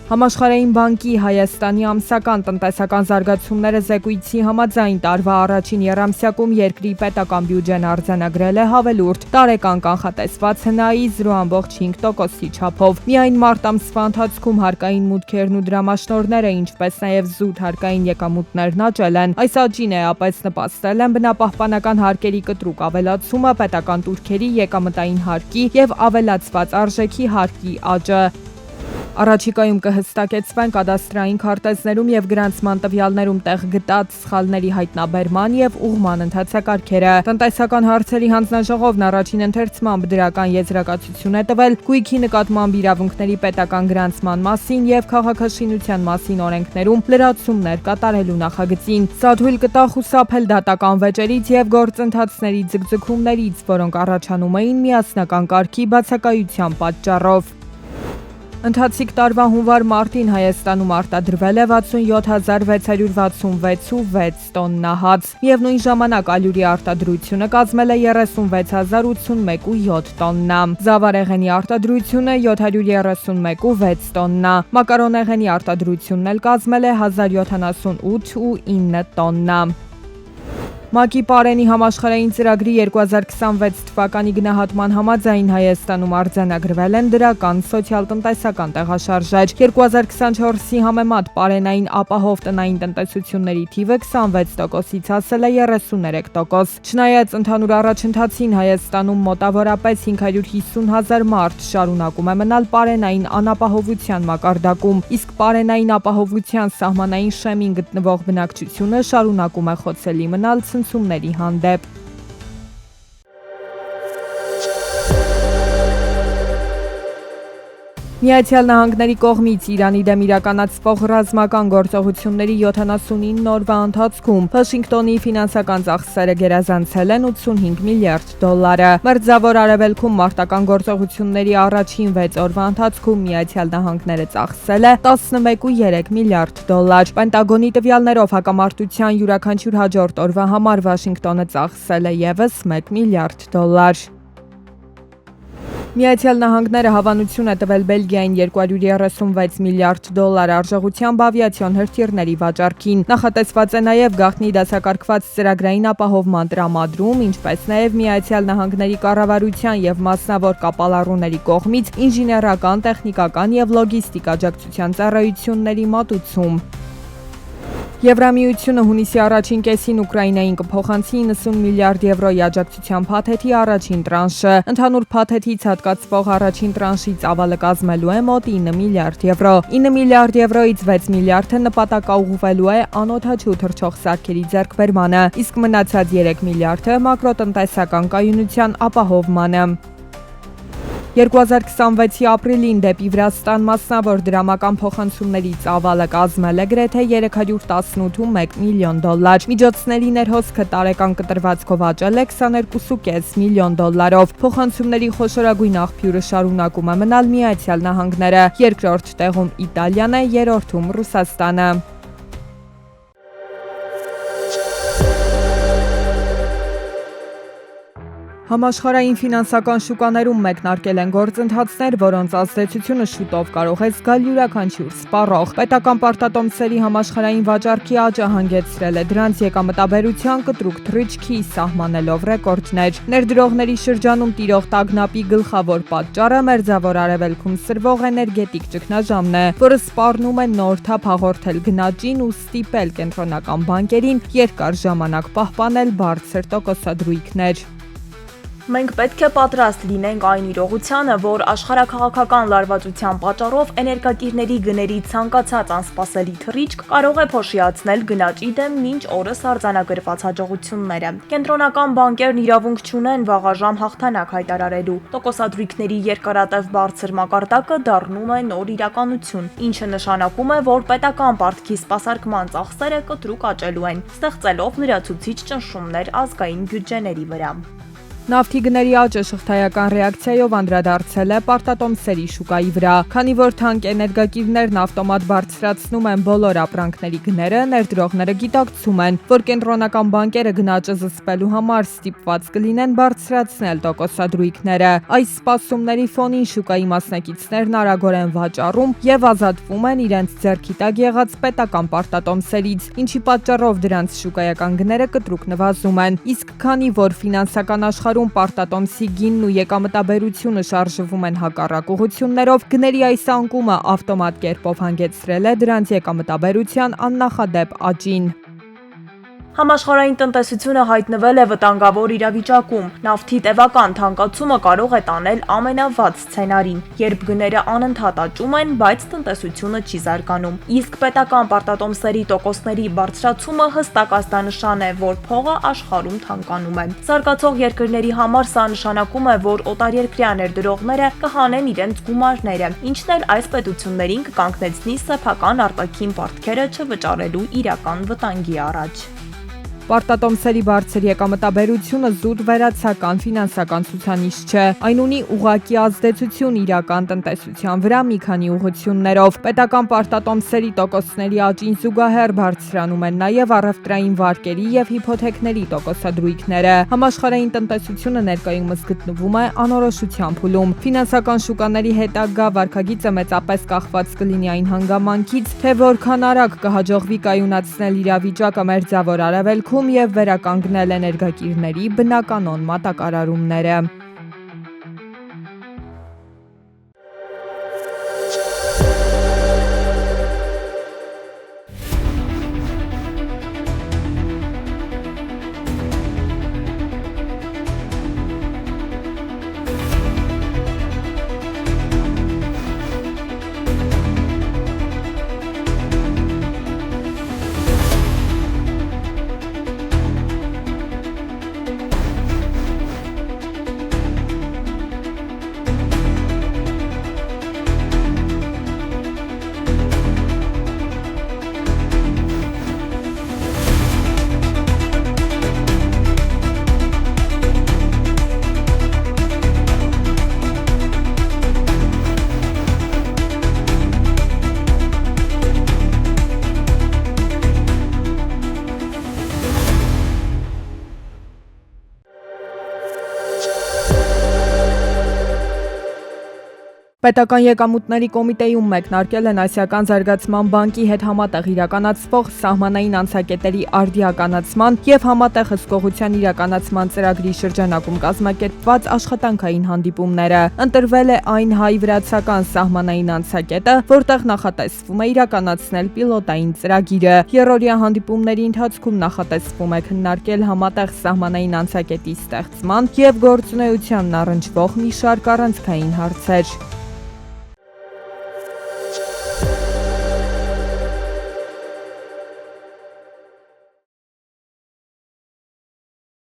Համաշխարհային բանկի Հայաստանի ամսական տնտեսական զարգացումները զեկույցի համաձայն տարվա առաջին եռամսյակում երկրի պետական բյուջեն արձանագրել է հավելուրդ տարեկան կանխատեսված հնայի 0.5%-ի չափով։ Միայն մարտ ամսվա ընթացքում հարկային մուտքերն ու դրամաշնորհները, ինչպես նաև զուտ հարկային եկամուտներն աճել են։ Այս աճին էապես նպաստել են բնապահպանական հարկերի կտրուկ ավելացումը, պետական տուրքերի, եկամտային հարկի եւ ավելացված արժեքի հարկի աճը։ Առաջիկայում կհստակեցվեն կադաստրային քարտեզներում եւ գրանցման տվյալներում տեղ գտած սխալների հայտնաբերման եւ ուղղման ընթացակարգերը։ Տնտեսական հարցերի հանձնաժողովն առաջին ընթերցմամբ դրական եզրակացություն է տվել գույքի նկատմամբ իրավունքների պետական գրանցման մասին եւ քաղաքաշինության մասին օրենքներում լրացումներ կատարելու նախագծին։ Սա թույլ կտա խուսափել դատական վեճերից եւ գործընթացների ձգձգումներից, որոնք առաջանում էին միասնական կարգի բացակայության պատճառով։ Ընթացիկ տարվա հունվար-մարտին Հայաստանում արտադրվել է 67,666 տոննա հաց։ Միևնույն ժամանակ ալյուրի արտադրությունը կազմել է 36,081.7 տոննա։ Զավարեղենի արտադրությունը 731.6 տոննա։ Մակարոնեղենի արտադրությունն էլ կազմել է 1078.9 տոննա։ ՄԱԿ-ի Պարենի համաշխարհային ծրագրի 2026 թվականի գնահատման համաձայն Հայաստանում արձանագրվել են դրական սոցիալ-տնտեսական տեղաշարժեր։ 2024-ի համեմատ պարենային ապահով տնային տնտեսությունների թիվը 26%-ից հասել է 33%։ Չնայած ընդհանուր առաջընթացին Հայաստանում մոտավորապես 550,000 մարդ շարունակում է մնալ պարենային անապահովության մակարդակում, իսկ պարենային ապահովության սահմանային շեմին գտնվող բնակչությունը շարունակում է խոցելի մնալ ցնցումների հանդեպ։ Միացյալ Նահանգների կողմից Իրանի դեմ իրականացվող ռազմական գործողությունների 79 օրվա ընթացքում Վաշինգտոնի ֆինանսական ծախսերը գերազանցել են 85 միլիարդ դոլարը։ Մերձավոր Արևելքում մարտական գործողությունների առաջին 6 օրվա ընթացքում Միացյալ Նահանգները ծախսել է 11.3 միլիարդ դոլար։ Պենտագոնի տվյալներով հակամարտության յուրաքանչյուր հաջորդ օրվա համար Վաշինգտոնը ծախսել է ևս 1 միլիարդ դոլար։ Միացյալ Նահանգները հավանություն է տվել Բելգիային 236 միլիարդ դոլար արժողությամբ ավիացիոն հրթիռների վաճառքին։ Նախատեսված է նաև գաղտնի դասակարգված ծրագրային ապահովման տրամադրում, ինչպես նաև Միացյալ Նահանգների կառավարության եւ մասնավոր կապալառուների կողմից ինժեներական, տեխնիկական եւ լոգիստիկ աջակցության ծառայությունների մատուցում։ Եվրամիությունը հունիսի առաջին կեսին Ուկրաինային կփոխանցի 90 միլիարդ եվրոյի աջակցության փաթեթի առաջին տրանշը։ Ընդհանուր փաթեթից հատկացվող առաջին տրանշի ծավալը կազմելու է մոտ 9 միլիարդ եվրո։ 9 միլիարդ եվրոյից 6 միլիարդը նպատակաուղղվելու է անօդաչու թռչող սարքերի ձեռքբերմանը, իսկ մնացած 3 միլիարդը մակրոտնտեսական կայունության ապահովմանը։ 2026-ի ապրիլին դեպի Վրաստան մասնավոր դրամական փոխանցումների ծավալը կազմել է գրեթե 318.1 միլիոն դոլար։ Միջոցների ներհոսքը տարեկան կտրվածքով աճել է 22.5 միլիոն դոլարով։ Փոխանցումների խոշորագույն աղբյուրը շարունակում է մնալ Միացյալ Նահանգները, երկրորդ տեղում Իտալիան է, երրորդում Ռուսաստանը։ Համաշխարհային ֆինանսական շուկաներում մեկնարկել են գործընթացներ, որոնց ազդեցությունը շուտով կարող է զգալ յուրաքանչյուր սպառող։ Պետական պարտատոմսերի համաշխարհային վաճառքի աճը հանգեցրել է դրանց եկամտաբերության կտրուկ թռիչքի, սահմանելով ռեկորդներ։ Ներդրողների շրջանում տիրող տագնապի գլխավոր պատճառը Մերձավոր Արևելքում սրվող էներգետիկ ճգնաժամն է, որը սպառնում է նոր թափ հաղորդել գնաճին ու ստիպել կենտրոնական բանկերին երկար ժամանակ պահպանել բարձր տոկոսադրույքներ։ Մենք պետք է պատրաստ լինենք այն իրողությանը, որ աշխարհաքաղաքական լարվածության պատճառով էներգակիրների գների ցանկացած անսպասելի թռիչք կարող է փոշիացնել գնաճի դեմ մինչ օրս արձանագրված հաջողությունները։ Կենտրոնական բանկերն իրավունք չունեն վաղաժամ հաղթանակ հայտարարելու։ Տոկոսադրույքների երկարատև բարձր մակարդակը դառնում է նոր իրականություն, ինչը նշանակում է, որ պետական պարտքի սպասարկման ծախսերը կտրուկ աճելու են, ստեղծելով լրացուցիչ ճնշումներ ազգային բյուջեների վրա։ Նավթի գների աճը շղթայական ռեակցիայով անդրադարձել է պարտատոմսերի շուկայի վրա, քանի որ թանկ էներգակիրներն ավտոմատ բարձրացնում են բոլոր ապրանքների գները, ներդրողները գիտակցում են, որ կենտրոնական բանկերը գնաճը զսպելու համար ստիպված կլինեն բարձրացնել տոկոսադրույքները։ Այս սպասումների ֆոնին շուկայի մասնակիցներն արագորեն վաճառում եւ ազատվում են իրենց ձեռքի տակ եղած պետական պարտատոմսերից, ինչի պատճառով դրանց շուկայական գները կտրուկ նվազում են, իսկ քանի որ ֆինանսական աշխարհում պարտատոմսի գինն ու եկամտաբերությունը շարժվում են հակառակ ուղղություններով, գների այս անկումը ավտոմատ կերպով հանգեցրել է դրանց եկամտաբերության աննախադեպ աճին։ Համաշխարհային տնտեսությունը հայտնվել է վտանգավոր իրավիճակում։ Նավթի տևական թանկացումը կարող է տանել ամենավատ սցենարին, երբ գները անընդհատ աճում են, բայց տնտեսությունը չի զարգանում։ Իսկ պետական պարտատոմսերի տոկոսների բարձրացումը հստակ ազդանշան է, որ փողը աշխարհում թանկանում է։ Զարգացող երկրների համար սա նշանակում է, որ օտարերկրյա ներդրողները կհանեն իրենց գումարները, ինչն էլ այս պետություններին կկանգնեցնի սեփական արտաքին պարտքերը չվճարելու իրական վտանգի առաջ։ Պարտատոմսերի բարձր եկամտաբերությունը զուտ վերացական ֆինանսական ցուցանիշ չէ։ Այն ունի ուղղակի ազդեցություն իրական տնտեսության վրա մի քանի ուղղություններով։ Պետական պարտատոմսերի տոկոսների աճին զուգահեռ բարձրանում են նաև առևտրային վարկերի եւ հիփոթեքների տոկոսադրույքները։ Համաշխարհային տնտեսությունը ներկայումս գտնվում է անորոշության փուլում։ Ֆինանսական շուկաների հետագա վարկագիծը մեծապես կախված կլինի այն հանգամանքից, թե որքան արագ կհաջողվի կայունացնել իրավիճակը Մերձավոր Արևելքում եւ վերականգնել էներգակիրների բնականոն մատակարարումները։ Պետական եկամուտների կոմիտեում մեկնարկել են Ասիական զարգացման բանկի հետ համատեղ իրականացվող սահմանային անցակետերի արդիականացման եւ համատեղ հսկողության իրականացման ծրագրի շրջանակում կազմակերպված աշխատանքային հանդիպումները։ Ընտրվել է այն հայ-վրացական սահմանային անցակետը, որտեղ նախատեսվում է իրականացնել պիլոտային ծրագիրը։ Երրորդյա հանդիպումների ընթացքում նախատեսվում է քննարկել համատեղ սահմանային անցակետի ստեղծման եւ գործունեությանն առնչվող մի շարք առանցքային հարցեր։